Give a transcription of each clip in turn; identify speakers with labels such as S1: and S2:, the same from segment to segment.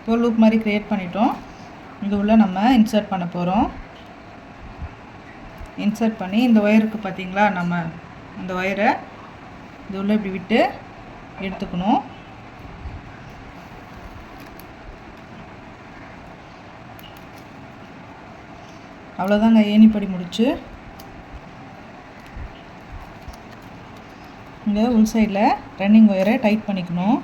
S1: இப்போ லூப் மாதிரி க்ரியேட் பண்ணிட்டோம். இது உள்ள நம்ம இன்சர்ட் பண்ண போகிறோம். இன்சர்ட் பண்ணி இந்த ஒயருக்கு பார்த்திங்களா, நம்ம அந்த ஒயரை இது உள்ள இப்படி விட்டு எடுத்துக்கணும். அவ்வளோதாங்க, ஏணிப்படி முடிச்சு. இங்கே உள் சைடில் ரன்னிங் ஒயரை டைட் பண்ணிக்கணும்.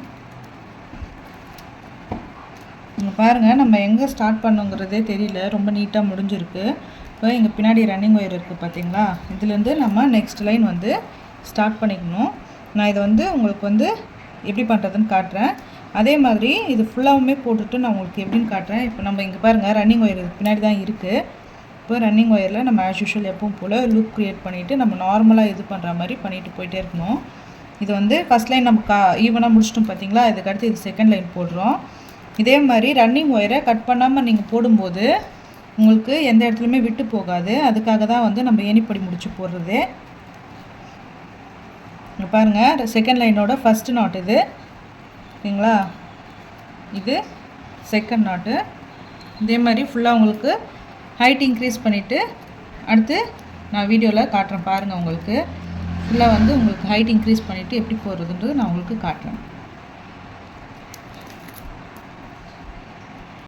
S1: இங்கே பாருங்கள், நம்ம எங்கே ஸ்டார்ட் பண்ணுங்கிறதே தெரியல, ரொம்ப நீட்டாக முடிஞ்சிருக்கு. இப்போ இங்கே பின்னாடி ரன்னிங் ஒயர் இருக்குது பார்த்தீங்களா, இதுலேருந்து நம்ம நெக்ஸ்ட் லைன் வந்து ஸ்டார்ட் பண்ணிக்கணும். நான் இதை வந்து உங்களுக்கு வந்து எப்படி பண்ணுறதுன்னு காட்டுறேன். அதே மாதிரி இது ஃபுல்லாகவுமே போட்டுட்டு நான் உங்களுக்கு எப்படின்னு காட்டுறேன். இப்போ நம்ம இங்கே பாருங்கள், ரன்னிங் ஒயர் இதுக்கு பின்னாடி தான் இருக்குது. இப்போ ரன்னிங் ஒயரில் நம்ம ஆஸ் யூஷுவல் எப்பவும் போல் லூப் க்ரியேட் பண்ணிவிட்டு நம்ம நார்மலாக இது பண்ணுற மாதிரி பண்ணிவிட்டு போயிட்டே இருக்கணும். இது வந்து ஃபஸ்ட் லைன் நம்ம ஈவனாக முடிச்சிட்டோம் பார்த்தீங்களா, இதுக்கடுத்து இது செகண்ட் லைன் போடுறோம். இதே மாதிரி ரன்னிங் ஒயரை கட் பண்ணாமல் நீங்கள் போடும்போது உங்களுக்கு எந்த இடத்துலையுமே விட்டு போகாது. அதுக்காக தான் வந்து நம்ம ஏணிப்படி முடிச்சு போடுறது. இங்கே பாருங்கள், செகண்ட் லைனோட ஃபஸ்ட்டு நாட் இது ஓகேங்களா, இது செகண்ட் நாட்டு. இதே மாதிரி ஃபுல்லாக உங்களுக்கு ஹைட் இன்க்ரீஸ் பண்ணிவிட்டு அடுத்து நான் வீடியோவில் காட்டுறேன் பாருங்கள். உங்களுக்கு ஃபுல்லாக வந்து உங்களுக்கு ஹைட் இன்க்ரீஸ் பண்ணிவிட்டு எப்படி போடுறதுன்றது நான் உங்களுக்கு காட்டுறேன்.